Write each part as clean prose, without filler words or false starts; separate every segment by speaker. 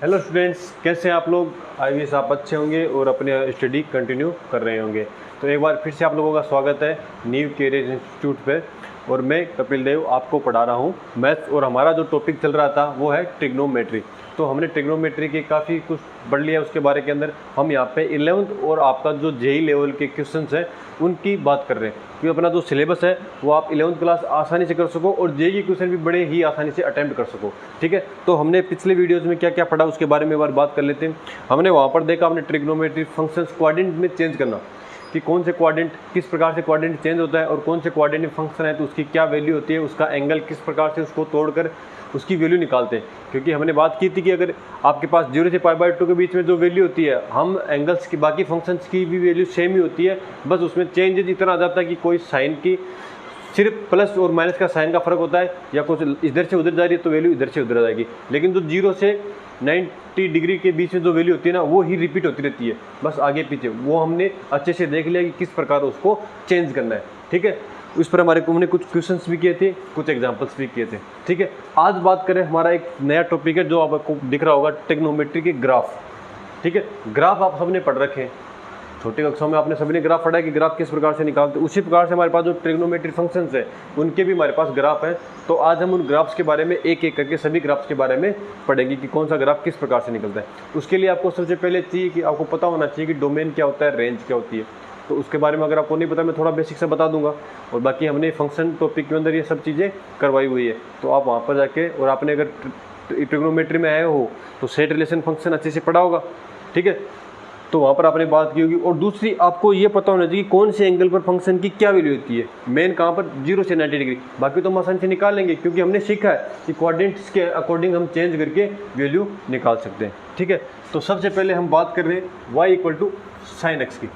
Speaker 1: Hello students, कैसे हैं आप लोग। आई विश आप अच्छे होंगे और अपने स्टडी कंटिन्यू कर रहे होंगे। तो एक बार फिर से आप लोगों का स्वागत है न्यू कैरियर इंस्टीट्यूट पे। और मैं कपिल देव आपको पढ़ा रहा हूँ मैथ्स। और हमारा जो टॉपिक चल रहा था वो है ट्रिग्नोमेट्री। तो हमने ट्रिग्नोमेट्री के काफ़ी कुछ पढ़ लिया उसके बारे के अंदर। हम यहाँ पे 11th और आपका जो जेई लेवल के क्वेश्चंस हैं उनकी बात कर रहे हैं, क्योंकि अपना जो सिलेबस है वो आप 11th क्लास आसानी से कर सको और जेई के क्वेश्चन भी बड़े ही आसानी से अटेम्प्ट कर सको। ठीक है, तो हमने पिछले वीडियोज़ में क्या क्या पढ़ा उसके बारे में एक बार बात कर लेते हैं। हमने वहाँ पर देखा, हमने ट्रिग्नोमेट्री फंक्शंस क्वाड्रेंट में चेंज करना, कि कौन से क्वाड्रेंट किस प्रकार से क्वाड्रेंट चेंज होता है और कौन से क्वाड्रेंट में फंक्शन है तो उसकी क्या वैल्यू होती है, उसका एंगल किस प्रकार से उसको तोड़कर उसकी वैल्यू निकालते हैं। क्योंकि हमने बात की थी कि अगर आपके पास 0 से π/2 के बीच में जो वैल्यू होती है, हम एंगल्स की बाकी फंक्शंस की भी वैल्यू सेम ही होती है, बस उसमें चेंजेज इतना आ जाता है कि कोई साइन की सिर्फ प्लस और माइनस का साइन का फर्क होता है, या कुछ इधर से उधर जा रही है तो वैल्यू इधर से उधर आ जाएगी। लेकिन जो 0 से 90 डिग्री के बीच में जो वैल्यू होती है ना, वो ही रिपीट होती रहती है, बस आगे पीछे। वो हमने अच्छे से देख लिया कि किस प्रकार उसको चेंज करना है। ठीक है, उस पर हमने कुछ क्वेश्चंस भी किए थे, कुछ एग्जांपल्स भी किए थे। ठीक है, आज बात करें, हमारा एक नया टॉपिक है जो आपको दिख रहा होगा, ट्रिग्नोमेट्री के ग्राफ। ठीक है, ग्राफ आप सबने पढ़ रखे हैं, छोटे कक्षाओं में आपने सभी ने ग्राफ पढ़ा है कि ग्राफ किस प्रकार से निकालते हैं। उसी प्रकार से हमारे पास जो ट्रिग्नोमेट्री फंक्शंस है उनके भी हमारे पास ग्राफ है। तो आज हम उन ग्राफ्स के बारे में एक एक करके सभी ग्राफ्स के बारे में पढ़ेंगे कि कौन सा ग्राफ किस प्रकार से निकलता है। उसके लिए आपको सबसे पहले चाहिए कि आपको पता होना चाहिए कि डोमेन क्या होता है, रेंज क्या होती है। तो उसके बारे में अगर आपको नहीं पता, मैं थोड़ा बेसिक से बता दूंगा। और बाकी हमने फंक्शन टॉपिक के अंदर ये सब चीज़ें करवाई हुई है, तो आप वहाँ पर जाके, और आपने अगर ट्रिग्नोमेट्री में आए हो तो सेट रिलेशन फंक्शन अच्छे से पढ़ा होगा। ठीक है, तो वहाँ पर आपने बात की होगी। और दूसरी, आपको ये पता होना चाहिए कि कौन से एंगल पर फंक्शन की क्या वैल्यू होती है, मेन कहाँ पर, 0 से 90 डिग्री। बाकी तो हम आसानी से निकाल लेंगे, क्योंकि हमने सीखा है कि क्वाड्रेंट्स के अकॉर्डिंग हम चेंज करके वैल्यू निकाल सकते हैं। ठीक है, तो सबसे पहले हम बात कर रहे हैं y = sin x की।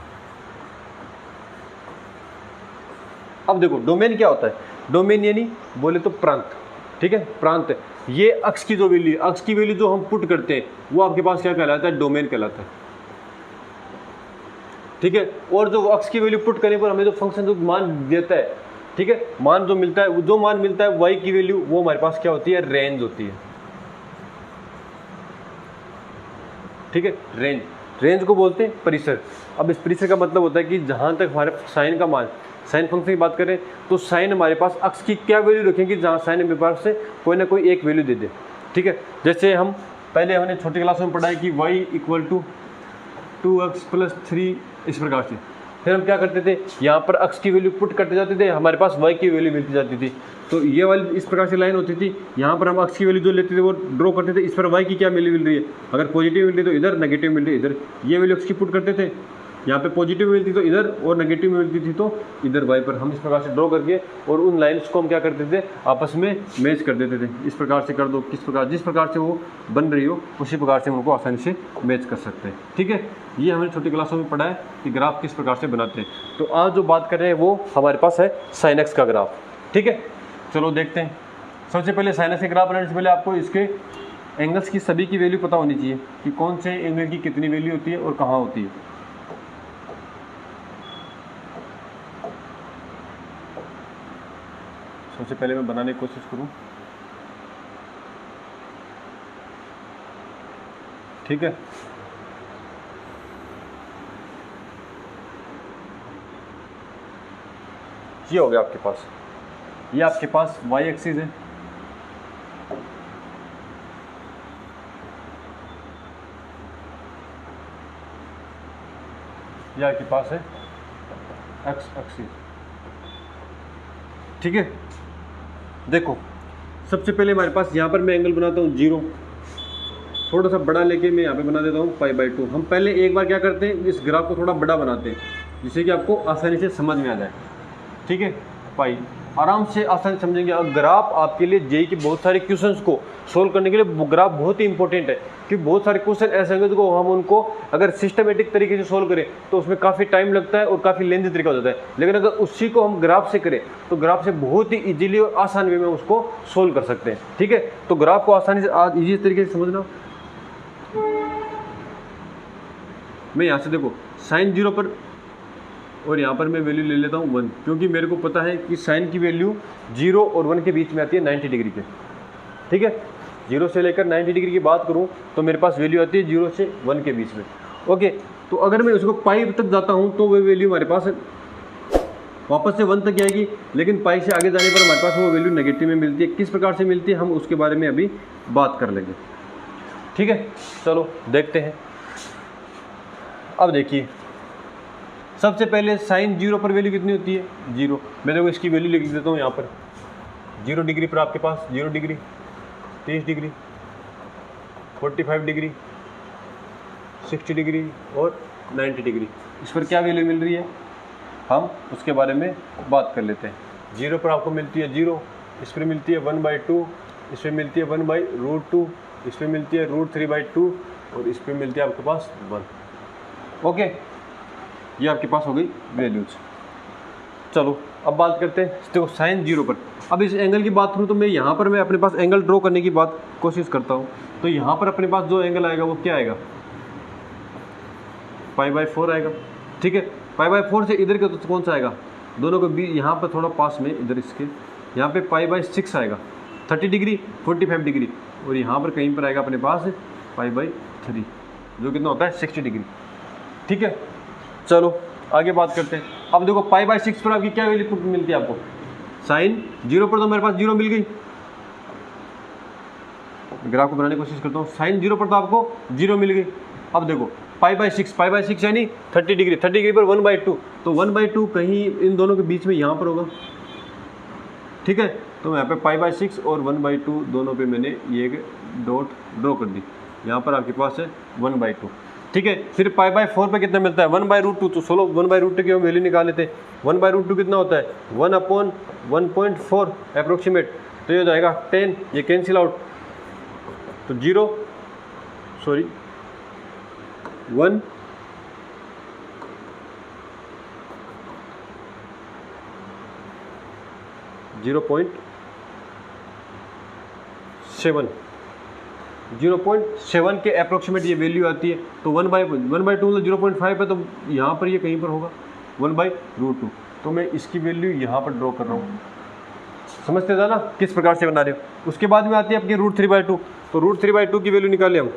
Speaker 1: अब देखो, डोमेन क्या होता है। डोमेन यानी बोले तो प्रांत। ठीक है, प्रांत। ये अक्ष की जो वैल्यू, अक्ष की वैल्यू जो हम पुट करते हैं वो आपके पास क्या कहलाता है, डोमेन कहलाता है। ठीक है, और जो अक्ष की वैल्यू पुट करने पर हमें जो फंक्शन जो मान देता है, ठीक है, मान जो मिलता है, जो मान मिलता है y की वैल्यू, वो हमारे पास क्या होती है, रेंज होती है। ठीक है, रेंज, रेंज को बोलते हैं परिसर। अब इस परिसर का मतलब होता है कि जहाँ तक हमारे साइन का मान, साइन फंक्शन की बात करें तो साइन हमारे पास अक्ष की क्या वैल्यू रखेंगे, जहाँ साइन हमारे पास से कोई ना कोई एक वैल्यू दे दे। ठीक है, जैसे हम पहले हमने छोटी क्लास में पढ़ा है कि y = 2x + 3, इस प्रकार से। फिर हम क्या करते थे, यहाँ पर अक्ष की वैल्यू पुट करते जाते थे, हमारे पास y की वैल्यू मिलती जाती थी। तो ये वाली इस प्रकार से लाइन होती थी, यहाँ पर हम अक्ष की वैल्यू जो लेते थे वो ड्रॉ करते थे, इस पर y की क्या वैल्यू मिल रही है, अगर पॉजिटिव मिल रही है तो इधर, नेगेटिव मिल रही है इधर, ये वैल्यू अक्ष की पुट करते थे। यहाँ पे पॉजिटिव मिलती तो इधर और नेगेटिव मिलती थी तो इधर y पर। हम इस प्रकार से ड्रॉ करके और उन लाइन्स को हम क्या करते थे, आपस में मैच कर देते थे। इस प्रकार से कर दो, किस प्रकार, जिस प्रकार से वो बन रही हो उसी प्रकार से हम उनको आसानी से मैच कर सकते हैं। ठीक है, ये हमने छोटी क्लासों में पढ़ा है कि ग्राफ किस प्रकार से बनाते हैं। तो आज जो बात कर रहे हैं वो हमारे पास है sin x का ग्राफ। ठीक है, चलो देखते हैं। सबसे पहले sin x के ग्राफ बनाने से पहले आपको इसके एंगल्स की सभी की वैल्यू पता होनी चाहिए कि कौन से एंगल की कितनी वैल्यू होती है और कहाँ होती है। सबसे पहले मैं बनाने की कोशिश करूं। ठीक है, ये हो गया आपके पास, ये आपके पास y एक्सिस है, ये आपके पास है x एक्सिस। ठीक है, देखो सबसे पहले हमारे पास यहाँ पर मैं एंगल बनाता हूँ 0, थोड़ा सा बड़ा लेके मैं यहाँ पे बना देता हूँ π/2। हम पहले एक बार क्या करते हैं, इस ग्राफ को थोड़ा बड़ा बनाते हैं जिससे कि आपको आसानी से समझ में आ जाए। ठीक है, पाई आराम से आसानी से समझेंगे। और ग्राफ आपके लिए जेई के बहुत सारे क्वेश्चंस को सोल्व करने के लिए ग्राफ बहुत ही इंपॉर्टेंट है, क्योंकि बहुत सारे क्वेश्चन ऐसे होंगे जो हम उनको अगर सिस्टमेटिक तरीके से सोल्व करें तो उसमें काफ़ी टाइम लगता है और काफ़ी लेंथी तरीका हो जाता है। लेकिन अगर उसी को हम ग्राफ से करें तो ग्राफ से बहुत ही ईजिली और आसान वे में उसको सोल्व कर सकते हैं। ठीक है, तो ग्राफ को आसानी से आज ईजी तरीके से समझना। मैं यहाँ से देखो sin 0 पर, और यहाँ पर मैं वैल्यू ले लेता हूँ 1, क्योंकि मेरे को पता है कि साइन की वैल्यू 0 और 1 के बीच में आती है 90 डिग्री के। ठीक है, 0 से लेकर 90 डिग्री की बात करूँ तो मेरे पास वैल्यू आती है 0 से 1 के बीच में। ओके, तो अगर मैं उसको पाई तक जाता हूँ तो वो वैल्यू हमारे पास वापस से 1 तक आएगी, लेकिन पाई से आगे जाने पर हमारे पास वो वैल्यू नेगेटिव में मिलती है। किस प्रकार से मिलती है हम उसके बारे में अभी बात कर लेंगे। ठीक है, चलो देखते हैं। अब देखिए, सबसे पहले साइन 0 पर वैल्यू कितनी होती है? 0। मैं देखो इसकी वैल्यू लिख देता हूँ यहाँ पर। 0 डिग्री पर आपके पास 0 डिग्री, 30 डिग्री, 45 डिग्री, 60 डिग्री और 90 डिग्री। इस पर क्या वैल्यू मिल रही है हम उसके बारे में बात कर लेते हैं। 0 पर आपको मिलती है 0, इस पर मिलती है 1/2, इस पर मिलती है 1/√2, इस पर मिलती है √3/2 और इस पर मिलती है आपके पास 1। ओके, ये आपके पास हो गई वैल्यूज। चलो अब बात करते हैं देखो साइन 0 पर। अब इस एंगल की बात करूँ तो मैं अपने पास एंगल ड्रॉ करने की कोशिश करता हूँ। तो यहाँ पर अपने पास जो एंगल आएगा वो क्या आएगा? π/4 आएगा। ठीक है, π/4 से इधर का तो कौन सा आएगा? दोनों को भी यहाँ पर थोड़ा पास में, इधर इसके यहाँ पे π/6 आएगा। 30 डिग्री, 45 डिग्री, और यहाँ पर कहीं पर आएगा अपने पास π/3, जो कितना होता है 60 डिग्री। ठीक है, चलो आगे बात करते हैं। अब देखो π/6 पर आपकी क्या वैल्यू मिलती है आपको? साइन 0 पर तो मेरे पास 0 मिल गई। ग्राफ को बनाने की कोशिश करता हूँ। साइन 0 पर तो आपको 0 मिल गई। अब देखो π/6 यानी 30 डिग्री, 30 डिग्री पर 1/2, तो 1/2 कहीं इन दोनों के बीच में यहाँ पर होगा। ठीक है, तो यहाँ पे π/6 और 1/2 दोनों पे मैंने ये एक डॉट ड्रॉ कर दी। यहाँ पर आपके पास है 1/2। ठीक है, फिर π/4 पे कितना मिलता है? 1/√2। तो सोलो 1/√2 की हम वैल्यू निकाल लेते हैं। 1/√2 कितना होता है? 1/1.4 अप्रोक्सीमेट, तो ये हो जाएगा 10, ये कैंसिल आउट, तो 1 0.7 के अप्रोक्सीमेट ये वैल्यू आती है। तो 1/2 तो 0.5 है, तो यहाँ पर ये कहीं पर होगा 1/√2। तो मैं इसकी वैल्यू यहाँ पर ड्रॉ कर रहा हूँ। समझते था ना किस प्रकार से बना रहे हो? उसके बाद में आती है आपकी √3/2। तो √3/2 की वैल्यू निकाले हम,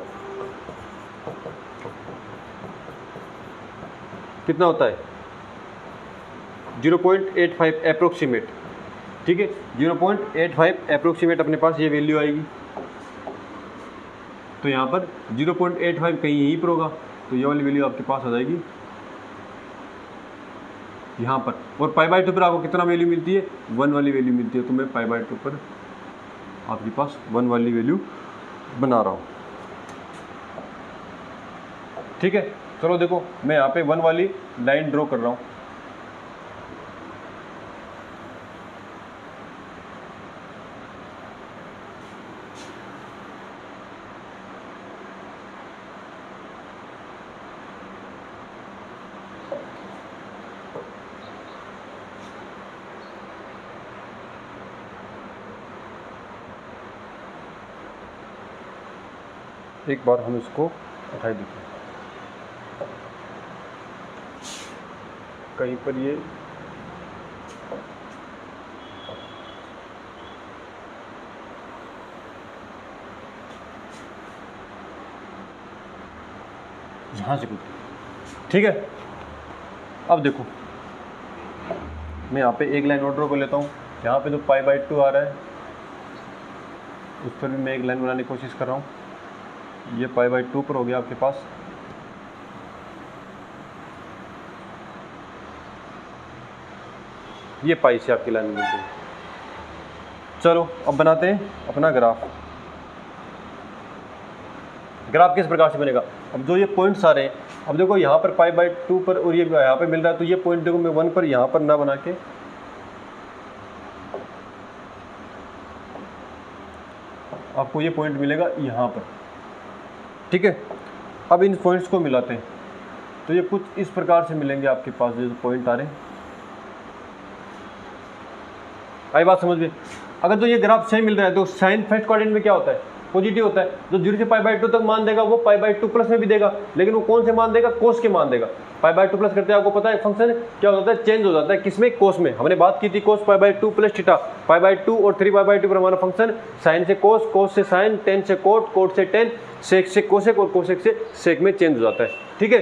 Speaker 1: कितना होता है? 0.85 अप्रोक्सीमेट। ठीक है, 0.85 अप्रोक्सीमेट अपने पास ये वैल्यू आएगी। तो यहाँ पर 0.85 कहीं यहीं पर होगा, तो ये वाली वैल्यू आपके पास आ जाएगी यहाँ पर। और π/2 पर आपको कितना वैल्यू मिलती है? 1 वाली वैल्यू मिलती है। तो मैं π/2 पर आपके पास 1 वाली वैल्यू बना रहा हूँ। ठीक है, चलो देखो मैं यहाँ पे 1 वाली लाइन ड्रॉ कर रहा हूँ। एक बार हम इसको उठा देते हैं, कहीं पर ये यहाँ से कुछ। ठीक है, अब देखो मैं यहाँ पे एक लाइन और ड्रॉ कर लेता हूँ। यहाँ पे जो π/2 आ रहा है उस पर भी मैं एक लाइन बनाने की कोशिश कर रहा हूँ। ये π/2 पर हो गया आपके पास। ये पाई से आपकी लाइन मिलती है। चलो अब बनाते हैं अपना ग्राफ। ग्राफ किस प्रकार से बनेगा? अब जो ये पॉइंट्स आ रहे हैं, अब देखो यहाँ पर π/2 पर और ये यहाँ पे मिल रहा है, तो ये पॉइंट देखो मैं 1 पर यहाँ पर ना बना के आपको ये पॉइंट मिलेगा यहाँ पर। ठीक है, अब इन पॉइंट्स को मिलाते हैं तो ये कुछ इस प्रकार से मिलेंगे आपके पास जो पॉइंट आ रहे हैं। आई बात समझ में? अगर तो ये ग्राफ सही मिल रहा है तो साइन फर्स्ट क्वाड्रेंट में क्या होता है? पॉजिटिव होता है। जो 0 से π/2 तक मान देगा वो π/2 प्लस में भी देगा, लेकिन वो कौन से मान देगा, कोस के मान देगा। π/2 प्लस करते हैं आपको पता है फंक्शन क्या होता है, चेंज हो जाता है किसमें, कोस में। हमने बात की थी कोस π/2 प्लस थीटा, π/2 और 3π/2 पर हमारा फंक्शन साइन से कोस, कोस से साइन, टेन से कोट, कोट से टेन, सेक से कोसेक और कोसेक से सेक में चेंज हो जाता है। ठीक है,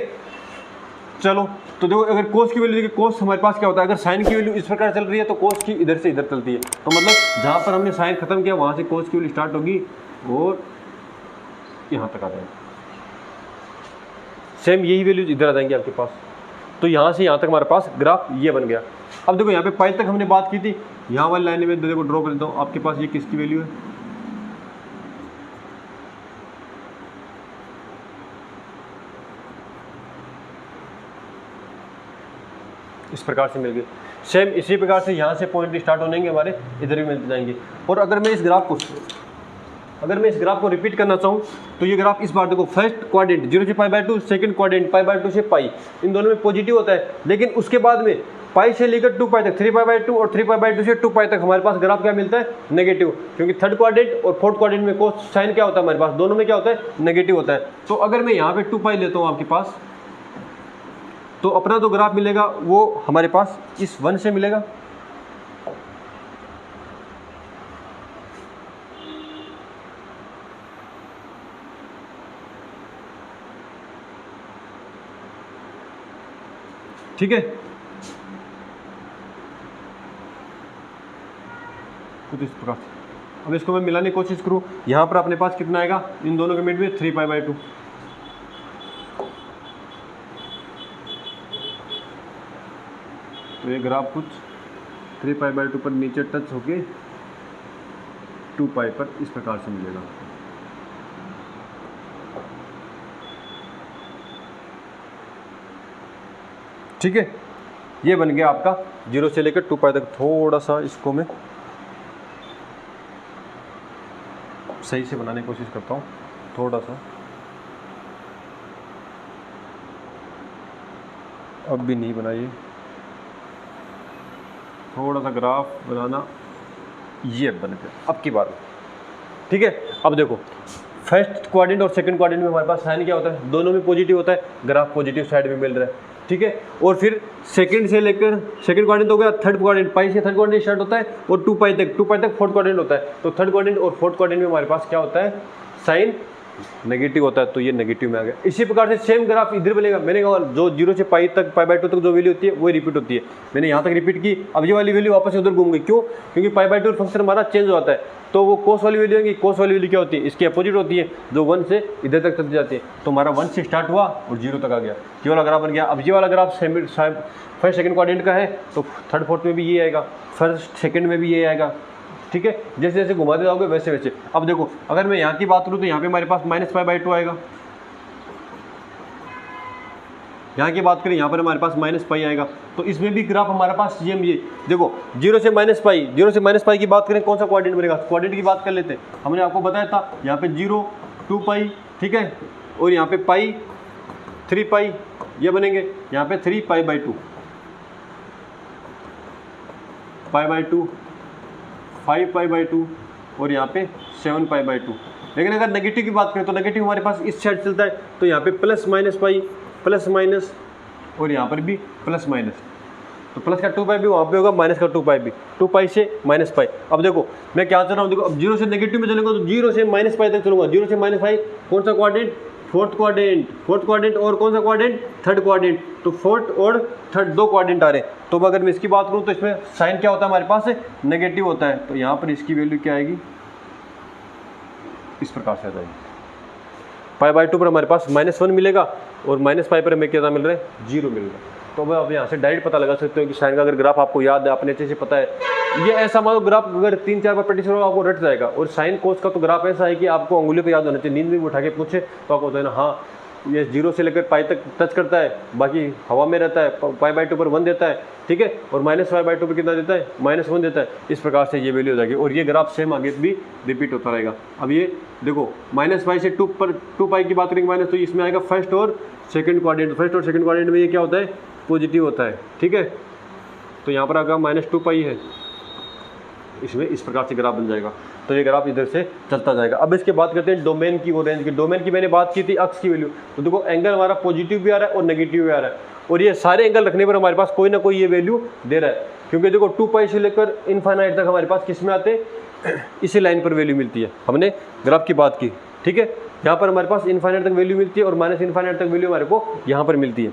Speaker 1: चलो तो देखो अगर कोस की वैल्यू देखिए, कोस हमारे पास क्या होता है, अगर साइन की वैल्यू इस प्रकार चल रही है तो कोस की इधर से इधर चलती है। तो मतलब जहाँ पर हमने साइन खत्म किया वहाँ से कोस की वैल्यू स्टार्ट होगी और यहाँ तक आ जाएगी। सेम यही वैल्यूज इधर आ जाएंगी आपके पास। तो यहाँ से यहाँ तक हमारे पास ग्राफ ये बन गया। अब देखो यहाँ पे पाई तक हमने बात की थी, यहाँ वाली लाइन में देखो ड्रॉ कर देता हूँ। आपके पास ये किसकी वैल्यू है, इस प्रकार से मिल गई। सेम इसी प्रकार से यहाँ से पॉइंट स्टार्ट होने हमारे इधर भी मिल जाएंगे। और अगर मैं इस ग्राफ को रिपीट करना चाहूँ तो ये ग्राफ इस बार देखो, फर्स्ट क्वाड्रेंट 0 से π/2, सेकंड क्वाड्रेंट π/2 से पाई, इन दोनों में पॉजिटिव होता है। लेकिन उसके बाद में पाई से लेकर 2π तक, 3π/2 और 3π/2 से 2π तक हमारे पास ग्राफ क्या मिलता है, नेगेटिव। क्योंकि थर्ड क्वाड्रेंट और फोर्थ क्वाड्रेंट में कोस साइन क्या होता है हमारे पास, दोनों में क्या होता है, नेगेटिव होता है। तो अगर मैं यहाँ पे 2π लेता हूँ आपके पास, तो अपना जो ग्राफ मिलेगा वो हमारे पास इस 1 से मिलेगा। ठीक है, कुछ इस प्रकार। अब इसको मैं मिलाने की कोशिश करूं, यहां पर अपने पास कितना आएगा, इन दोनों के मिड में 3π/2। तो ये ग्राफ कुछ 3π/2 पर नीचे टच होके 2π पर इस प्रकार से मिलेगा। ठीक है, ये बन गया आपका 0 से लेकर 2π तक। थोड़ा सा इसको मैं सही से बनाने की कोशिश करता हूँ, थोड़ा सा। अब भी नहीं बनाइए, थोड़ा सा ग्राफ बनाना, ये बन गया अब की बार। ठीक है, अब देखो फर्स्ट क्वाड्रेंट और सेकंड क्वाड्रेंट में हमारे पास साइन क्या होता है, दोनों में पॉजिटिव होता है, ग्राफ पॉजिटिव साइड में मिल रहा है। ठीक है, और फिर सेकंड से लेकर सेकंड क्वाड्रेंट हो गया, थर्ड क्वाड्रेंट पाई से थर्ड क्वाड्रेंट स्टार्ट होता है और 2π तक फोर्थ क्वाड्रेंट होता है। तो थर्ड क्वाड्रेंट और फोर्थ क्वाड्रेंट में हमारे पास क्या होता है, साइन नेगेटिव होता है, तो ये नेगेटिव में आ गया। इसी प्रकार से सेम ग्राफ इधर बनेगा। मैंने कहा जो 0 से π तक π/2 तक जो वैल्यू होती है वो रिपीट होती है, मैंने यहाँ तक रिपीट की। अब ये वाली वैल्यू वापस उधर घूम गई, क्यों, क्योंकि π/2 फंक्शन हमारा चेंज हो जाता है। तो वो कोस वाली वैल्यू होगी, कोस वाली वैल्यू क्या होती है, इसकी अपोजिट होती है, जो 1 से इधर तक चलती जाती है। तो हमारा 1 से स्टार्ट हुआ और 0 तक आ गया, ये वाला ग्राफ बन गया। अब ये वाला ग्राफ फर्स्ट सेकंड क्वाड्रेंट का है, तो थर्ड फोर्थ में भी ये आएगा, फर्स्ट सेकंड में भी ये आएगा। ठीक है, जैसे जैसे घुमाते जाओगे वैसे वैसे। अब देखो अगर मैं यहाँ की बात करूँ तो यहाँ पे हमारे पास -π/2 आएगा, यहाँ की बात करें यहाँ पर हमारे पास -π आएगा। तो इसमें भी ग्राफ हमारे पास सेम ये देखो 0 से -π की बात करें, कौन सा क्वाड्रेंट बनेगा, क्वाड्रेंट की बात कर लेते हैं। हमने आपको बताया था यहाँ पे 0, 2π, ठीक है, और यहाँ पे पाई 3π ये बनेंगे, यहाँ पे 3π/2, π/2, 5π/2 और यहाँ पे 7π/2। लेकिन अगर नेगेटिव की बात करें तो नेगेटिव हमारे पास इस साइड चलता है, तो यहाँ पे +-π, प्लस माइनस, और यहाँ पर भी प्लस माइनस। तो प्लस का 2π भी वहाँ पे होगा, माइनस का 2π भी, 2π से -π। अब देखो मैं क्या चल रहा हूँ, देखो अब 0 से नेगेटिव में चलूँगा तो 0 से -π तक चलूँगा। 0 से -π कौन सा क्वाड्रेंट, फोर्थ क्वाड्रेंट, और कौन सा क्वाड्रेंट, थर्ड क्वाड्रेंट। तो फोर्थ और थर्ड दो क्वाड्रेंट आ रहे हैं। तो अगर मैं इसकी बात करूँ तो इसमें साइन क्या होता है हमारे पास, नेगेटिव होता है। तो यहाँ पर इसकी वैल्यू क्या आएगी, इस प्रकार से आ जाएगी। π/2 पर हमारे पास -1 मिलेगा और -π पर हमें क्या मिल रहा है, 0 मिल रहा है। तो अब आप यहाँ से डायरेक्ट पता लगा सकते हो कि साइन का अगर ग्राफ आपको याद है, आपने अच्छे से पता है, ये ऐसा मानो ग्राफ अगर 3-4 बार प्रैक्टिस होगा आपको रट जाएगा। और साइन कोस का तो ग्राफ ऐसा है कि आपको अंगुली पे याद होना चाहिए। नींद में उठा के पूछे तो आपको होता है ना, हाँ ये 0 से लेकर π तक टच करता है, बाकी हवा में रहता है, π/2 पर 1 देता है, ठीक है, और -π/2 पर कितना देता है, -1 देता है। इस प्रकार से ये वैल्यू हो जाएगी और ये ग्राफ सेम आगे भी रिपीट होता रहेगा। अब ये देखो -π से 2π की बात करेंगे माइनस, तो इसमें आएगा फर्स्ट और सेकंड क्वाड्रेंट। फर्स्ट और सेकंड क्वाड्रेंट में ये क्या होता है, पॉजिटिव होता है, ठीक है। तो यहाँ पर आएगा -2π है, इसमें इस प्रकार से ग्राफ बन जाएगा। तो ये ग्राफ इधर से चलता जाएगा। अब इसके बात करते हैं डोमेन की और रेंज की। डोमेन की मैंने बात की थी अक्स की वैल्यू, तो देखो एंगल हमारा पॉजिटिव भी आ रहा है और नेगेटिव भी आ रहा है, और ये सारे एंगल रखने पर हमारे पास कोई ना कोई ये वैल्यू दे रहा है, क्योंकि देखो 2π से लेकर इनफाइनाइट तक हमारे पास किस में आते हैं, इसी लाइन पर वैल्यू मिलती है। हमने ग्राफ की बात की, ठीक है, यहाँ पर हमारे पास इनफाइनाइट तक वैल्यू मिलती है और माइनस इनफाइनाइट तक वैल्यू हमारे को यहाँ पर मिलती है,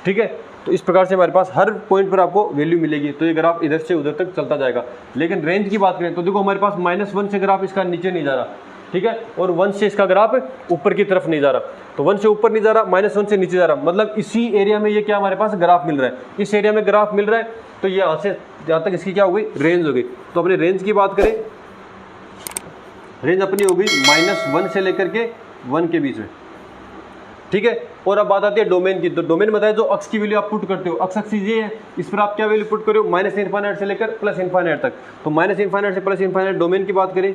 Speaker 1: ठीक है। तो इस प्रकार से हमारे पास हर पॉइंट पर आपको वैल्यू मिलेगी। तो ये ग्राफ इधर से उधर तक चलता जाएगा। लेकिन रेंज की बात करें तो देखो हमारे पास -1 से ग्राफ इसका नीचे नहीं जा रहा, ठीक है, और 1 से इसका ग्राफ ऊपर की तरफ नहीं जा रहा। तो 1 से ऊपर नहीं जा रहा, -1 से नीचे जा रहा, मतलब इसी एरिया में ये क्या हमारे पास ग्राफ मिल रहा है, इस एरिया में ग्राफ मिल रहा है। तो ये यहाँ से यहाँ तक इसकी क्या हो गई, रेंज हो गई। तो अपने रेंज की बात करें, रेंज अपनी हो गई -1 से लेकर के 1 के बीच में, ठीक है। और अब बात आती है डोमेन की। तो डोमेन बताया जो अक्स की वैल्यू आप पुट करते हो, अक्स एक्सिस ये है, इस पर आप क्या वैल्यू पुट करो, माइनस इनफाइनाइट से लेकर प्लस इनफाइनाइट तक। तो माइनस इनफाइनाइट से प्लस इनफाइनाइट डोमेन की बात करें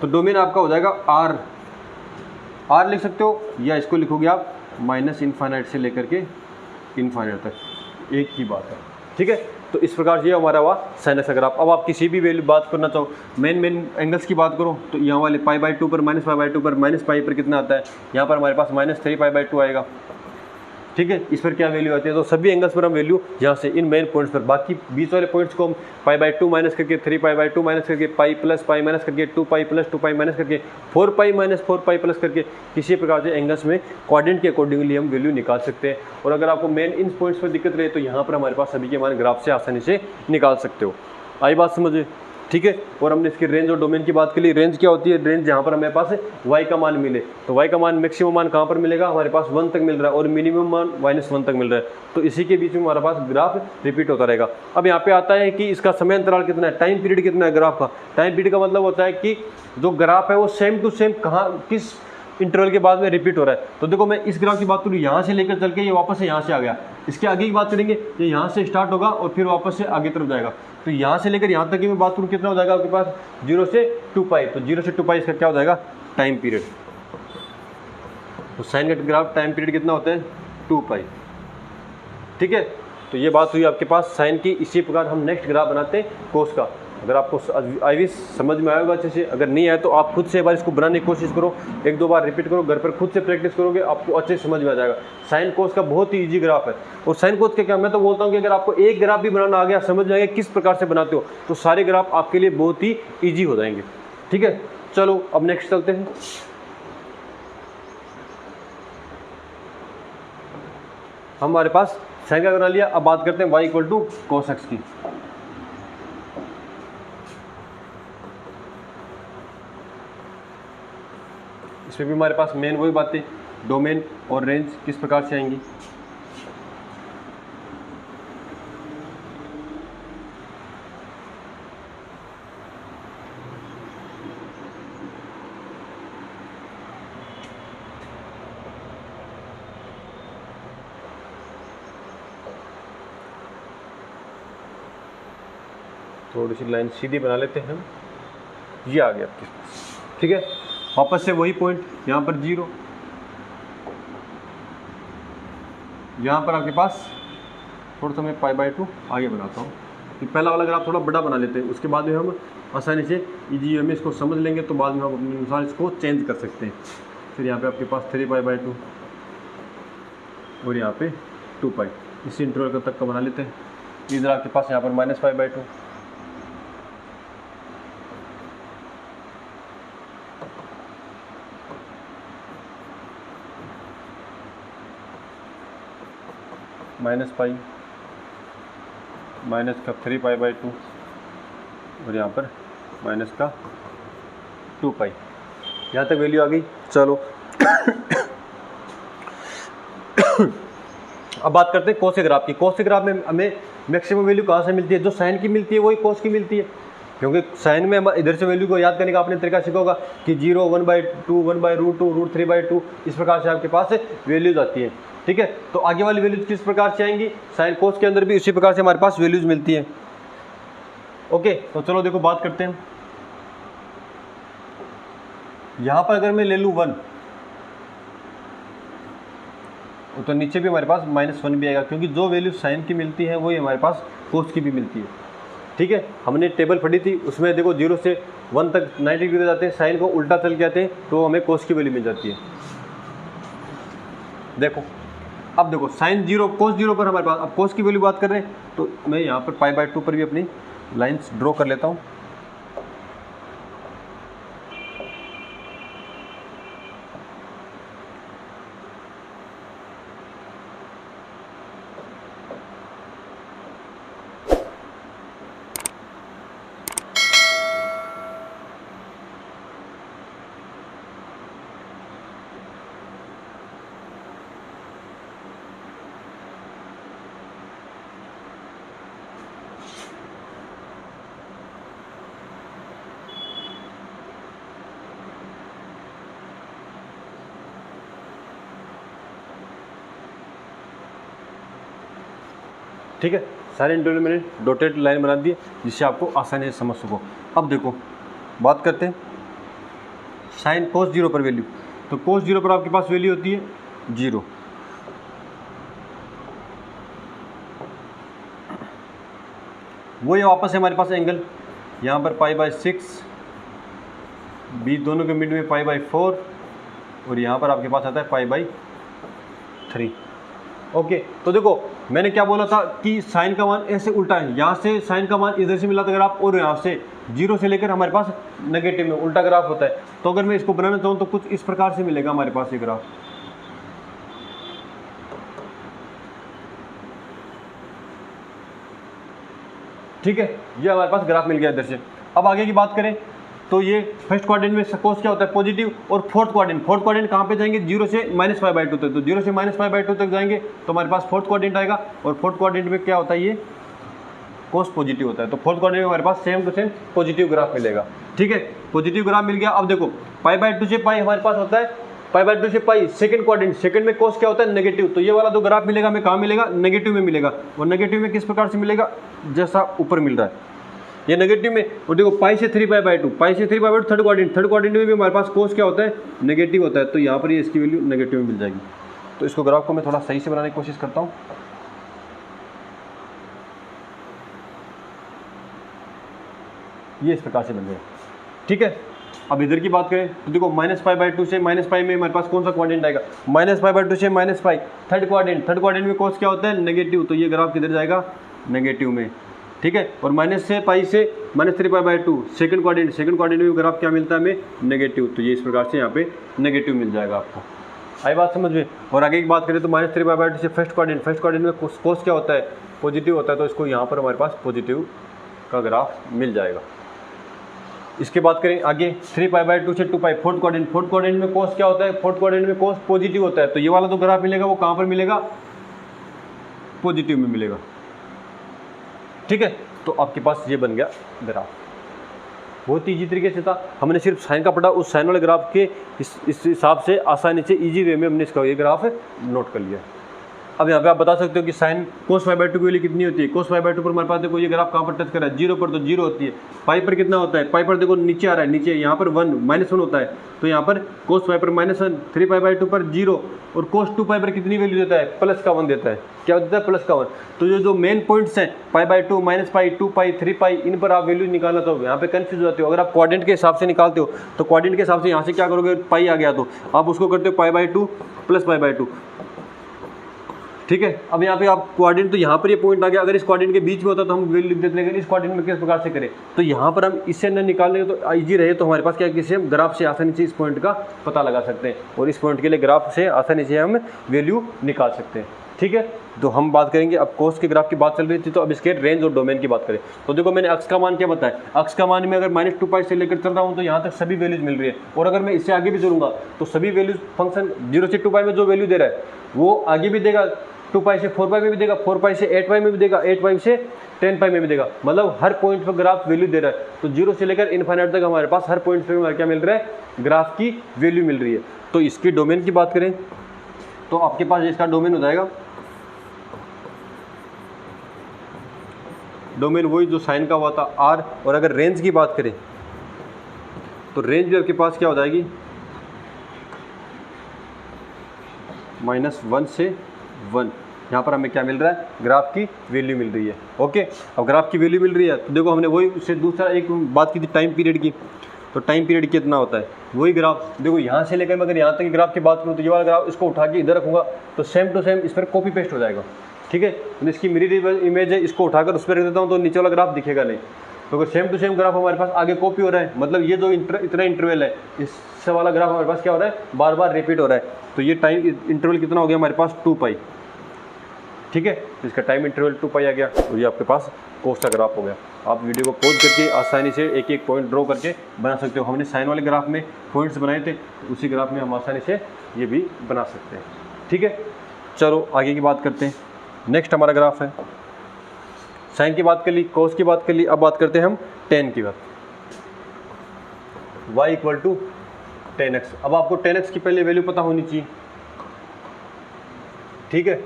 Speaker 1: तो डोमेन आपका हो जाएगा आर लिख सकते हो, या इसको लिखोगे आप माइनस इनफाइनाइट से लेकर के इनफाइनाइट तक, एक ही बात है, ठीक है। तो इस प्रकार से हमारा हुआ साइन एक्स का ग्राफ। अब आप किसी भी वैल्यू बात करना चाहो, मेन एंगल्स की बात करो तो यहाँ वाले π/2 पर -π/2 पर -π पर कितना आता है, यहाँ पर हमारे पास -3π/2 आएगा, ठीक है। इस पर क्या वैल्यू आती है, तो सभी एंगल्स पर हम वैल्यू यहाँ से इन मेन पॉइंट्स पर, बाकी बीच वाले पॉइंट्स को हम π/2 माइनस करके 3π/2 माइनस करके π + π माइनस करके 2π + 2π माइनस करके 4π - 4π प्लस करके किसी प्रकार से एंगल्स में क्वाड्रेंट के अकॉर्डिंगली हम वैल्यू निकाल सकते हैं। और अगर आपको मेन इन पॉइंट्स पर दिक्कत रहे तो यहाँ पर हमारे पास सभी के मान ग्राफ से आसानी से निकाल सकते हो। आई बात समझे, ठीक है। और हमने इसकी रेंज और डोमेन की बात के लिए, रेंज क्या होती है, रेंज जहाँ पर हमारे पास y का मान मिले, तो y का मान मैक्सिमम मान कहाँ पर मिलेगा, हमारे पास 1 तक मिल रहा है और मिनिमम मान -1 तक मिल रहा है। तो इसी के बीच में हमारे पास ग्राफ रिपीट होता रहेगा। अब यहाँ पे आता है कि इसका समय अंतराल कितना है, टाइम पीरियड कितना है ग्राफ का। टाइम पीरियड का मतलब होता है कि जो ग्राफ है वो सेम टू सेम कहाँ किस इंटरवल के बाद में रिपीट हो रहा है। तो देखो मैं इस ग्राफ की बात करूँ, यहाँ से लेकर चल के ये वापस से यहाँ से आ गया। इसके आगे की बात करेंगे, ये यहाँ से स्टार्ट होगा और फिर वापस से आगे तरफ जाएगा। तो यहाँ से लेकर यहाँ तक की मैं बात करूँ कितना हो जाएगा आपके पास, 0 से 2π। तो 0 से 2π इसका क्या हो जाएगा, टाइम पीरियड। तो साइन का ग्राफ टाइम पीरियड कितना होता है, 2π, ठीक है। तो ये बात हुई आपके पास साइन की। इसी प्रकार हम नेक्स्ट ग्राफ बनाते हैं कोस का। अगर आपको आई समझ में आएगा अच्छे से, अगर नहीं आए तो आप खुद से एक बार इसको बनाने की कोशिश करो, 1-2 बार रिपीट करो, घर पर खुद से प्रैक्टिस करोगे, आपको अच्छे से समझ में आ जाएगा। साइन कोस का बहुत ही इजी ग्राफ है। और साइन कोस के क्या, मैं तो बोलता हूँ कि अगर आपको एक ग्राफ भी बनाना आ गया, समझ जाएंगे किस प्रकार से बनाते हो, तो सारे ग्राफ आपके लिए बहुत ही ईजी हो जाएंगे, ठीक है। चलो अब नेक्स्ट चलते हैं। हमारे पास साइन का बना लिया। अब बात करते हैं y = cos x की। इसमें भी हमारे पास मेन वही बातें, डोमेन और रेंज किस प्रकार से आएंगी। थोड़ी सी लाइन सीधी बना लेते हैं हम, ये आ गया आपके पास, ठीक है। वापस से वही पॉइंट, यहाँ पर 0, यहाँ पर आपके पास थोड़ा सा मैं π/2 आगे बनाता हूँ। कि पहला वाला ग्राफ थोड़ा बड़ा बना लेते हैं, उसके बाद में हम आसानी से इजी में इसको समझ लेंगे, तो बाद में हम अपने अनुसार इसको चेंज कर सकते हैं। फिर यहाँ पे आपके पास 3π/2 और यहाँ पे 2π, इसी इंटरवल तक का बना लेते हैं। इधर आपके पास यहाँ पर -π/2, -π, माइनस का 3π/2 और यहाँ पर माइनस का 2π। यहाँ तक वैल्यू आ गई। चलो अब बात करते हैं कोस के ग्राफ की। कोस के ग्राफ में हमें मैक्सिमम वैल्यू कहाँ से मिलती है, जो साइन की मिलती है वही कोस की मिलती है, क्योंकि साइन में इधर से वैल्यू को याद करने का आपने तरीका सीखा होगा कि 0, 1/2, 1/√2, √3/2, इस प्रकार से आपके पास वैल्यूज आती है, ठीक है। तो आगे वाली वैल्यूज किस प्रकार से आएंगी, साइन कोस के अंदर भी उसी प्रकार से हमारे पास वैल्यूज मिलती है। ओके, तो चलो देखो बात करते हैं। यहाँ पर अगर मैं ले लूँ 1, तो नीचे भी हमारे पास -1 भी आएगा, क्योंकि जो वैल्यू साइन की मिलती है वही हमारे पास कोस की भी मिलती है। ठीक है, हमने टेबल पढ़ी थी, उसमें देखो 0 से 1 तक 90 डिग्री जाते हैं, साइन को उल्टा चल के आते हैं तो हमें कोस की वैल्यू मिल जाती है। देखो अब देखो साइन 0 कोस 0 पर हमारे पास, अब कोस की वैल्यू बात कर रहे हैं तो मैं यहाँ पर π/2 पर भी अपनी लाइन्स ड्रॉ कर लेता हूँ। ठीक है, सारे इंटरवल मैंने डॉटेड लाइन बना दी है जिससे आपको आसानी से समझ सको। अब देखो बात करते हैं साइन कोस 0 पर वैल्यू, तो कोस 0 पर आपके पास वैल्यू होती है 0। वो ये वापस है हमारे पास एंगल, यहाँ पर π/6, बीच दोनों के मिड में π/4 और यहाँ पर आपके पास आता है π/3। ओके, तो देखो मैंने क्या बोला था कि साइन का मान ऐसे उल्टा है, यहाँ से साइन का मान इधर से मिला था ग्राफ और यहाँ से 0 से लेकर हमारे पास नेगेटिव में उल्टा ग्राफ होता है। तो अगर मैं इसको बनाना चाहूँ तो कुछ इस प्रकार से मिलेगा हमारे पास ये ग्राफ। ठीक है, ये हमारे पास ग्राफ मिल गया इधर से। अब आगे की बात करें तो ये फर्स्ट क्वाड्रेंट में कोस क्या होता है पॉजिटिव, और फोर्थ क्वाड्रेंट कहाँ पे जाएंगे 0 से -π/2 तक, तो 0 से -π/2 तक जाएंगे तो हमारे पास फोर्थ क्वाड्रेंट आएगा, और फोर्थ क्वाड्रेंट में क्या होता है ये कोस पॉजिटिव होता है, तो फोर्थ क्वाड्रेंट में हमारे पास same to same positive graph मिलेगा। ठीक है, पॉजिटिव ग्राफ मिल गया। अब देखो π/2 से पाई हमारे पास होता है, π/2 से पाई सेकंड क्वाड्रेंट, सेकंड में कोस क्या होता है नेगेटिव, तो ये वाला जो ग्राफ मिलेगा हमें कहाँ मिलेगा नेगेटिव में मिलेगा, और नेगेटिव में किस प्रकार से मिलेगा जैसा ऊपर मिल रहा है ये नेगेटिव में। और देखो पाई से 3π/2, पाई से 3π/2 थर्ड क्वाड्रेंट में भी हमारे पास कोस क्या होता है नेगेटिव होता है, तो यहाँ पर ये इसकी वैल्यू नेगेटिव में मिल जाएगी। तो इसको ग्राफ को मैं थोड़ा सही से बनाने की कोशिश करता हूँ। ये इस प्रकार से बन गया। ठीक है, अब इधर की बात करें तो देखो -π/2 से -π में हमारे पास कौन सा क्वाड्रेंट आएगा, -π/2 से -π थर्ड क्वाड्रेंट में कोस क्या होता है नेगेटिव, तो ये ग्राफ किधर जाएगा नेगेटिव में। ठीक है, और माइनस से पाई से -3π/2 सेकंड क्वाड्रेंट में ग्राफ क्या मिलता है हमें नेगेटिव, तो ये इस प्रकार से यहाँ पे नेगेटिव मिल जाएगा आपको। आई बात समझ में। और आगे की बात करें तो -3π/2 से फर्स्ट क्वाड्रेंट में कोस क्या होता है पॉजिटिव होता है, तो इसको यहाँ पर हमारे पास पॉजिटिव का ग्राफ मिल जाएगा। इसके बात करें आगे 3π/2 से 2π फोर्थ क्वाड्रेंट में कोस क्या होता है, फोर्थ क्वाड्रेंट में कोस पॉजिटिव होता है, तो ये वाला जो ग्राफ मिलेगा वो कहाँ पर मिलेगा पॉजिटिव में मिलेगा। ठीक है, तो आपके पास ये बन गया ग्राफ। बहुत ईजी तरीके से था, हमने सिर्फ साइन का पढ़ा, उस साइन वाले ग्राफ के इस हिसाब से आसानी से ईजी वे में हमने इसका ये ग्राफ नोट कर लिया। अब यहाँ पे आप बता सकते हो कि साइन कोस π/2 की वैल्यू कितनी होती है, कोस π/2 पर हमारे पास देखो ये ग्राफ कहाँ पर टच कर रहा है 0 पर, तो 0 होती है। पाई पर कितना होता है, पाई पर देखो नीचे आ रहा है, नीचे यहाँ पर -1 होता है, तो यहाँ पर कोस पाई पर -1, 3π/2 पर 0, और कोस 2π पर कितनी वैल्यू देता है +1 देता है, क्या देता है +1। तो जो मेन पॉइंट्स हैं π/2 -π 2π 3π, इन पर आप वैल्यू निकालना तो यहाँ पे कन्फ्यूज हो जाते हो। अगर आप क्वाड्रेंट के हिसाब से निकालते हो तो क्वाड्रेंट के हिसाब से यहाँ से क्या करोगे पाई आ गया तो आप उसको करते हो π/2 + π/2। ठीक है, अब यहाँ पे आप क्वाड्रेंट, तो यहाँ पर ये पॉइंट आ गया, अगर इस क्वाड्रेंट के बीच में होता तो हम वैल्यू लिख देते, लेकिन इस क्वाड्रेंट में किस प्रकार से करें, तो यहाँ पर हम इससे न निकालने तो ईजी रहे, तो हमारे पास क्या किसी हम ग्राफ से आसानी से इस पॉइंट का पता लगा सकते हैं, और इस पॉइंट के लिए ग्राफ से आसानी से हम वैल्यू निकाल सकते हैं। ठीक है, तो हम बात करेंगे अब कोस के ग्राफ की बात चल रही थी, तो अब इसके रेंज और डोमेन की बात करें तो देखो मैंने अक्ष का मान क्या बताया, अक्ष का मान में अगर -2π से लेकर चल रहा हूँ तो यहाँ तक सभी वैल्यूज मिल रही है, और अगर मैं इससे आगे भी चलूँगा तो सभी वैल्यूज फंक्शन 0 से 2π में जो वैल्यू दे रहा है वो आगे भी देगा, 2π से 4π में भी देगा, 4π से 8π में भी देगा, 8π से 10π में भी देगा, मतलब हर पॉइंट पर ग्राफ वैल्यू दे रहा है। तो 0 से लेकर इनफाइनाइट तक हमारे पास हर पॉइंट पर क्या मिल रहा है ग्राफ की वैल्यू मिल रही है। तो इसकी डोमेन की बात करें तो आपके पास इसका डोमेन हो जाएगा, डोमेन वही जो साइन का हुआ था r, और अगर रेंज की बात करें तो रेंज भी आपके पास क्या हो जाएगी -1 से 1, यहाँ पर हमें क्या मिल रहा है, ग्राफ की वैल्यू मिल रही है। ओके, अब ग्राफ की वैल्यू मिल रही है तो देखो हमने वही उससे दूसरा एक बात की थी टाइम पीरियड की, तो टाइम पीरियड कितना होता है, वही ग्राफ देखो यहाँ से लेकर मैं अगर यहाँ तक की ग्राफ की बात करूँ तो ये वाला ग्राफ इसको उठा के इधर रखूँगा तो सेम टू सेम इस पर कॉपी पेस्ट हो जाएगा। ठीक है, तो इसकी मिरर इमेज है, इसको उठाकर उस पर रख देता हूँ तो नीचे वाला ग्राफ दिखेगा नहीं। तो अगर सेम टू सेम ग्राफ हमारे पास आगे कॉपी हो रहा है, मतलब ये जो इतना इंटरवल है, इससे वाला ग्राफ हमारे पास क्या हो रहा है, बार बार रिपीट हो रहा है। तो ये टाइम इंटरवल कितना हो गया हमारे पास, 2 पाई। ठीक है, तो इसका टाइम इंटरवल 2 पाई आ गया और ये आपके पास कोस का ग्राफ हो गया। आप वीडियो को पॉज करके आसानी से एक एक पॉइंट ड्रॉ करके बना सकते हो। हमने साइन वाले ग्राफ में पॉइंट्स बनाए थे, तो उसी ग्राफ में हम आसानी से ये भी बना सकते हैं। ठीक है, चलो आगे की बात करते हैं। नेक्स्ट हमारा ग्राफ है, साइन की बात कर ली, कोस की बात कर ली, अब बात करते हैं हम टेन की बात। y equal to 10x। अब आपको 10x की पहले वैल्यू पता होनी चाहिए। ठीक है,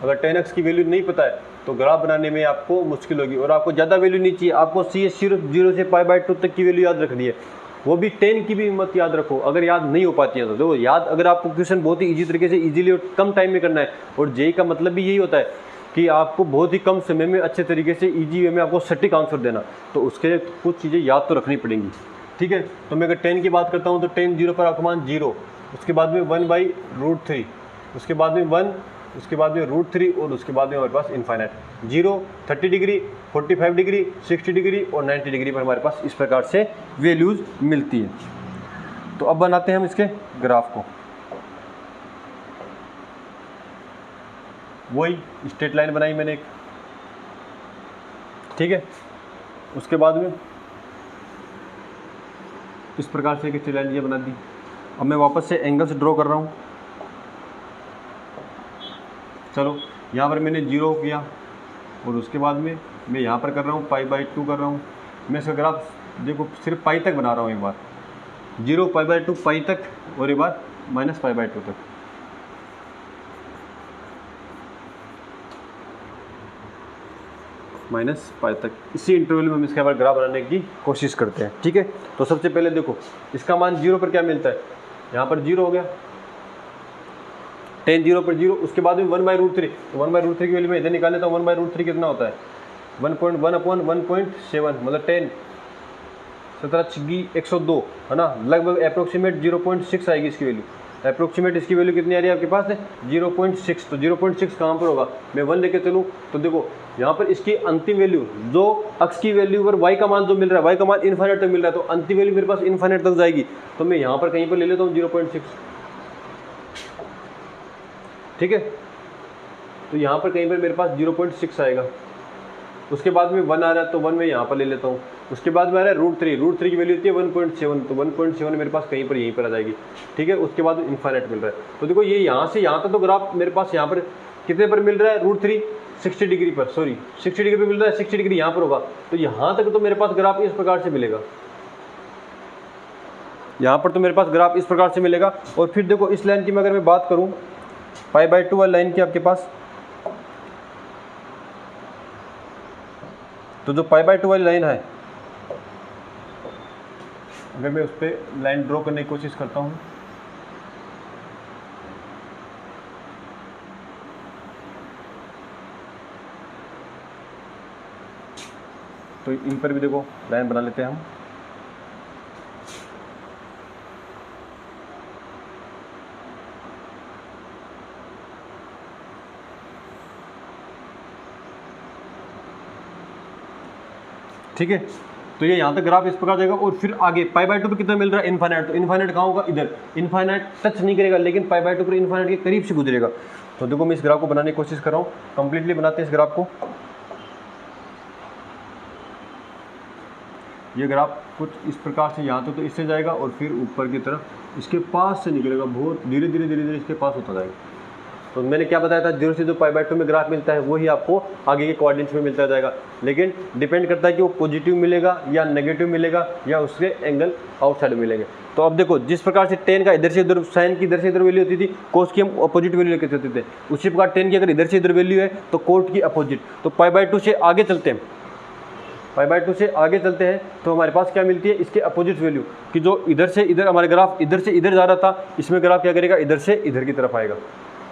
Speaker 1: अगर 10x की वैल्यू नहीं पता है तो ग्राफ बनाने में आपको मुश्किल होगी, और आपको ज़्यादा वैल्यू नहीं चाहिए, आपको CS 0 से π/2 तक की वैल्यू याद रखनी है, वो भी 10 की भी मत याद रखो। अगर याद नहीं हो पाती है तो देखो, याद अगर आपको क्वेश्चन बहुत ही ईजी तरीके से ईजिली और कम टाइम में करना है, और जेईई का मतलब भी यही होता है कि आपको बहुत ही कम समय में अच्छे तरीके से ईजी वे में आपको सटीक आंसर देना, तो उसके लिए कुछ चीज़ें याद तो रखनी पड़ेंगी। ठीक है, तो मैं अगर 10 की बात करता हूँ तो 10 0 पर आपका मान 0, उसके बाद में 1/√3, उसके बाद में 1, उसके बाद में √3 और उसके बाद में हमारे पास इनफाइनाइट। 0, 30 डिग्री, 45 डिग्री, 60 डिग्री और 90 डिग्री पर हमारे पास इस प्रकार से वैल्यूज़ मिलती है। तो अब बनाते हैं हम इसके ग्राफ को। वही स्ट्रेट लाइन बनाई मैंने एक। ठीक है, उसके बाद में इस प्रकार से एक स्ट्रेट लाइन ये बना दी। अब मैं वापस से एंगल्स ड्रॉ कर रहा हूँ। चलो, यहाँ पर मैंने 0 किया और उसके बाद में मैं यहाँ पर कर रहा हूँ π/2 कर रहा हूँ। मैं इसका ग्राफ देखो सिर्फ पाई तक बना रहा हूँ, एक बार 0 π/2 पाई तक और एक बार -π/2 तक। -π तक, इसी इंटरवल में हम इसके बाद ग्राफ बनाने की कोशिश करते हैं। ठीक है, तो सबसे पहले देखो इसका मान 0 पर क्या मिलता है, यहाँ पर 0 हो गया, 10 0 पर 0, उसके बाद में 1/√3, तो 1/√3 की वैल्यू मैं इधर निकाल लेता हूँ। 1/√3 कितना होता है, 1.1/1.7, मतलब 10 17 102 है ना, लगभग अप्रोक्सीमेट 0.6 आएगी इसकी वैल्यू। अप्रोक्सीमेट इसकी वैल्यू कितनी आ रही है आपके पास है, 0.6। तो 0.6 कहाँ पर होगा, मैं 1 लेके चलूँ तो देखो यहाँ पर इसकी अंतिम वैल्यू, जो अक्स की वैल्यू पर y का मान जो मिल रहा है, y का मान इन्फाइनाइट तक मिल रहा है, तो अंतिम वैल्यू मेरे पास इन्फाइनाइट तक जाएगी। तो मैं यहाँ पर कहीं पर ले लेता हूँ 0.6। ठीक है, तो यहाँ पर कहीं पर मेरे पास 0.6 आएगा। उसके बाद में 1 आ रहा है तो 1 मैं यहाँ पर ले लेता हूँ। उसके बाद में आ रहा है √3 की वैल्यू होती है 1.7, तो 1.7 मेरे पास कहीं पर यहीं पर आ जाएगी। ठीक है, उसके बाद इन्फाइनाइट मिल रहा है। तो देखो ये यहाँ से यहाँ तक तो ग्राफ मेरे पास यहाँ पर कितने पर मिल रहा है, √3 60 डिग्री पर, सॉरी 60 डिग्री पर मिल रहा है, 60 डिग्री यहाँ पर होगा, तो यहाँ तक तो मेरे पास ग्राफ इस प्रकार से मिलेगा। यहाँ पर तो मेरे पास ग्राफ इस प्रकार से मिलेगा। और फिर देखो इस लाइन की मैं अगर मैं बात करूँ π/2 वाली लाइन की आपके पास, तो जो π/2 वाली लाइन है, अगर मैं उस पर लाइन ड्रॉ करने की कोशिश करता हूँ, तो इन पर भी देखो लाइन बना लेते हैं हम। ठीक है, तो ये यहाँ तक ग्राफ इस प्रकार जाएगा। और फिर आगे π/2 पे कितना मिल रहा है, इनफाइनाइट, तो इनफाइनाइट कहाँ होगा, इधर। इनफाइनाइट टच नहीं करेगा लेकिन π/2 पर इनफाइनाइट के करीब से गुजरेगा। तो देखो मैं इस ग्राफ को बनाने की कोशिश कर रहा हूँ, कंप्लीटली बनाते हैं इस ग्राफ को। ये ग्राफ कुछ इस प्रकार से यहाँ तो इससे जाएगा और फिर ऊपर की तरफ इसके पास से निकलेगा, बहुत धीरे धीरे इसके पास होता जाएगा। तो मैंने क्या बताया था, 0 से जो π/2 में ग्राफ मिलता है वही आपको आगे के कोऑर्डिनेट्स में मिलता जाएगा, लेकिन डिपेंड करता है कि वो पॉजिटिव मिलेगा या नेगेटिव मिलेगा या उसके एंगल आउटसाइड मिलेंगे। तो अब देखो जिस प्रकार से टेन का इधर से इधर, साइन की इधर से इधर वैल्यू होती थी, कोस की हम अपोजिट वैल्यू लेके चलते थे, उसी प्रकार टेन की अगर इधर से इधर वैल्यू है तो कोट की अपोजिट। तो π/2 से आगे चलते हैं, π/2 से आगे चलते हैं तो हमारे पास क्या मिलती है, इसके अपोजिट वैल्यू कि जो इधर से इधर हमारे ग्राफ इधर से इधर जा रहा था, इसमें ग्राफ क्या करेगा, इधर से इधर की तरफ आएगा।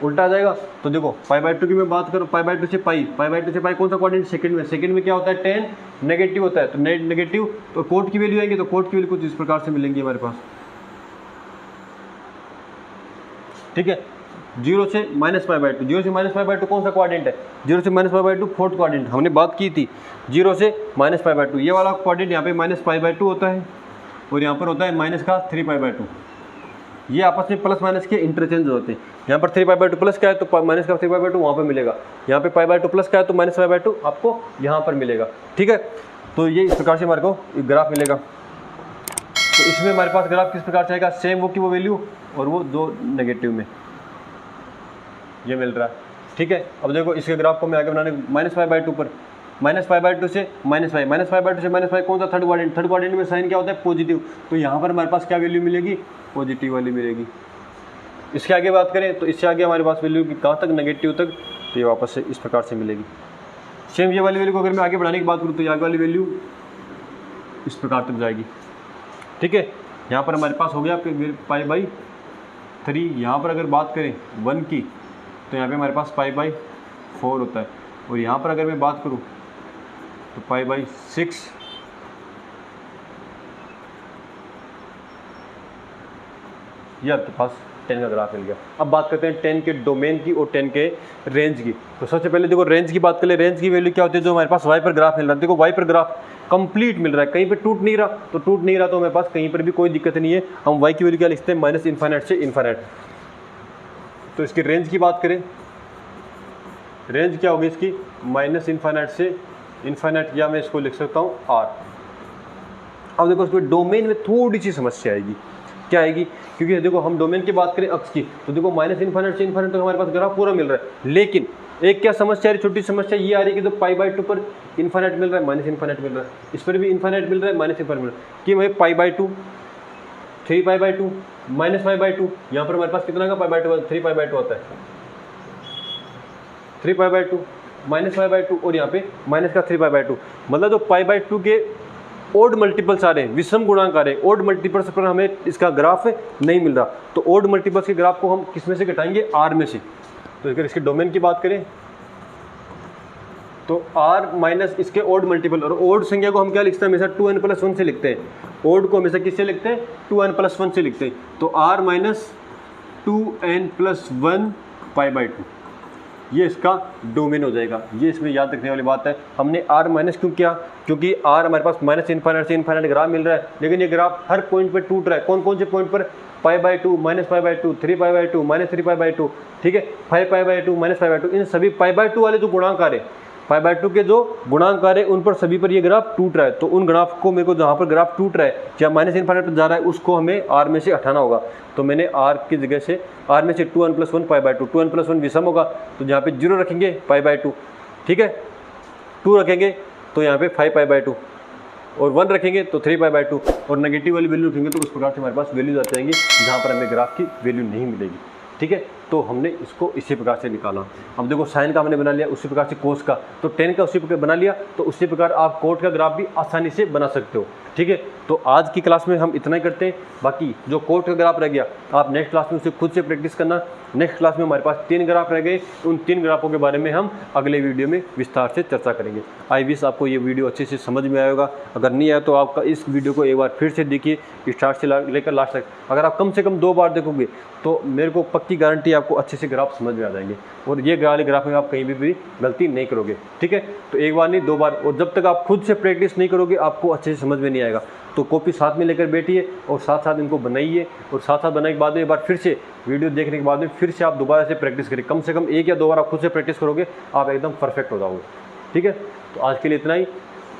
Speaker 1: उल्टा आ जाएगा। तो देखो π/2 की मैं बात करूँ, π/2 से π/2 से कौन सा कोऑर्डिनेट सेकंड में क्या होता है 10 नेगेटिव होता है, तो नेगेटिव तो कोट की वैल्यू आएंगे, तो कोट की वैल्यू कुछ इस प्रकार से मिलेंगी हमारे पास, ठीक है। 0 से -π/2, 0 से -π/2 कौन सा कोऑर्डिनेट है, 0 से -π/2 फोर्थ कोऑर्डिनेट हमने बात की थी, 0 से -π/2 ये वाला कोऑर्डिनेट यहाँ पे -π/2 होता है और यहाँ पर होता है -3π/2, ये आपस में प्लस माइनस के इंटरचेंज होते हैं। यहाँ पर 3π/2 प्लस का है तो -3π/2 वहाँ पे मिलेगा, यहाँ पे π/2 प्लस का है तो -π/2 आपको यहाँ पर मिलेगा, ठीक है। तो ये इस प्रकार से हमारे को ग्राफ मिलेगा। तो इसमें हमारे पास ग्राफ किस प्रकार से आएगा, सेम वो की वो वैल्यू और वो दो नेगेटिव में ये मिल रहा है, ठीक है। अब देखो इसके ग्राफ को मैं आगे बनाने -π/2 पर -π/2 से -π से -π कौन सा थर्ड क्वाड्रेंट में साइन क्या होता है पॉजिटिव, तो यहाँ पर हमारे पास क्या वैल्यू मिलेगी, पॉजिटिव वाली मिलेगी। इसके आगे बात करें तो इससे आगे हमारे पास वैल्यू कहाँ तक, नेगेटिव तक, तो ये वापस से इस प्रकार से मिलेगी। सेम ये वाली वैल्यू को अगर मैं आगे बढ़ाने की बात करूँ तो ये आगे वाली वैल्यू इस प्रकार तक जाएगी, ठीक है। यहाँ पर हमारे पास हो गया π/3। यहाँ पर अगर बात करें 1 की तो यहाँ पे हमारे पास π/4 होता है, और यहाँ पर अगर मैं बात करूँ तो π/6, ये आपके पास 10 का ग्राफ मिल गया। अब बात करते हैं 10 के डोमेन की और 10 के रेंज की। तो सबसे पहले देखो रेंज की बात करें, रेंज की वैल्यू क्या होती है, जो हमारे पास y पर ग्राफ मिल रहा है। देखो y पर ग्राफ कंप्लीट मिल रहा है, कहीं पे टूट नहीं रहा, तो टूट नहीं रहा तो हमारे पास कहीं पर भी कोई दिक्कत नहीं है। हम y की वैल्यू क्या लिखते हैं, -∞ से इन्फिनिट। तो इसकी रेंज की बात करें, रेंज क्या होगी इसकी, -∞ से इन्फिनिट, या मैं इसको लिख सकता हूँ r। अब देखो इसमें डोमेन में थोड़ी सी समस्या आएगी, क्या आएगी, क्योंकि देखो हम डोमेन की बात करें अक्ष की, तो देखो -∞ से इन्फिनिट तो हमारे पास ग्राफ पूरा मिल रहा है। लेकिन एक क्या समस्या आ रही, छोटी समस्या ये आ रही है कि तो π/2 पर इन्फिनिट मिल रहा है, -∞ मिल रहा है, इस पर भी इन्फिनिट मिल रहा है, -∞ मिल रहा है, कि भाई π/2, 3π/2, -π/2, यहाँ पर हमारे पास कितना का π/2, 3π/2 आता है, 3π/2, -π/2 और यहाँ पे माइनस का 3π/2, मतलब जो π/2 के ओड मल्टीपल्स आ रहे हैं, विषम गुणांक आ रहे हैं, ओड मल्टीपल्स पर हमें इसका ग्राफ नहीं मिल रहा। तो ओड मल्टीपल्स के ग्राफ को हम किस में से घटाएंगे, आर में से। तो अगर इसके डोमेन की बात करें तो आर माइनस इसके ओड मल्टीपल, और ओड संख्या को हम क्या लिखते हैं, हमेशा 2n+1 से लिखते हैं। ओड को हमेशा किससे लिखते हैं, 2n+1 से लिखते हैं। तो r माइनस 2n+1 π/2 ये इसका डोमेन हो जाएगा। ये इसमें याद रखने वाली बात है। हमने r माइनस क्यों किया, क्योंकि r हमारे पास -∞ से इन्फिनिट ग्राफ मिल रहा है, लेकिन ये ग्राफ हर पॉइंट पर टूट रहा है। कौन कौन से पॉइंट पर, π/2, -π/2, 3π/2, -3π/2, ठीक है, 5π/2, -π/2, इन सभी π/2 वाले जो गुणांक आ रहे, π/2 के जो गुणांक आ रहे उन पर सभी पर ये ग्राफ टूट रहा है। तो उन ग्राफ को मेरे को जहाँ पर ग्राफ टूट रहा है, जहाँ -∞ जा रहा है, उसको हमें r में से हटाना होगा। तो मैंने r की जगह से r में से 2n+1 π/2, 2n+1 विषम होगा, तो जहाँ पे 0 रखेंगे π/2, ठीक है, 2 रखेंगे तो यहाँ पे 5π/2 और 1 रखेंगे तो 3π/2 और नेगेटिव वाली वैल्यू रखेंगे तो उस प्रकार से हमारे पास वैल्यूज आ जाएंगी जहाँ पर हमें ग्राफ की वैल्यू नहीं मिलेगी, ठीक है। तो हमने इसको इसी प्रकार से निकाला। अब देखो साइन का हमने बना लिया, उसी प्रकार से कोस का, तो 10 का उसी प्रकार बना लिया, तो उसी प्रकार आप कोट का ग्राफ भी आसानी से बना सकते हो, ठीक है। तो आज की क्लास में हम इतना ही करते हैं। बाकी जो कोट का ग्राफ रह गया आप नेक्स्ट क्लास में उसे खुद से प्रैक्टिस करना। नेक्स्ट क्लास में हमारे पास 3 ग्राफ रह गए, उन 3 ग्राफों के बारे में हम अगले वीडियो में विस्तार से चर्चा करेंगे। आई विश आपको ये वीडियो अच्छे से समझ में आएगा। अगर नहीं आया तो आपका इस वीडियो को एक बार फिर से देखिए, स्टार्ट से लेकर लास्ट तक। अगर आप कम से कम 2 बार देखोगे तो मेरे को पक्की गारंटी आपको अच्छे से ग्राफ समझ में आ जाएंगे, और ये वाले ग्राफ में आप कहीं भी गलती नहीं करोगे, ठीक है। तो एक बार नहीं 2 बार, और जब तक आप खुद से प्रैक्टिस नहीं करोगे आपको अच्छे से समझ में नहीं आएगा। तो कॉपी साथ में लेकर बैठिए और साथ साथ इनको बनाइए, और साथ साथ बनाने के बाद में एक बार फिर से वीडियो देखने के बाद में फिर से आप दोबारा से प्रैक्टिस करिए। कम से कम 1 या 2 बार आप खुद से प्रैक्टिस करोगे, आप एकदम परफेक्ट हो जाओगे, ठीक है। तो आज के लिए इतना ही,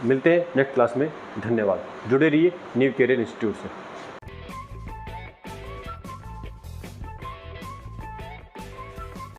Speaker 1: मिलते हैं नेक्स्ट क्लास में। धन्यवाद, जुड़े रहिए न्यू कैरियर इंस्टीट्यूट से।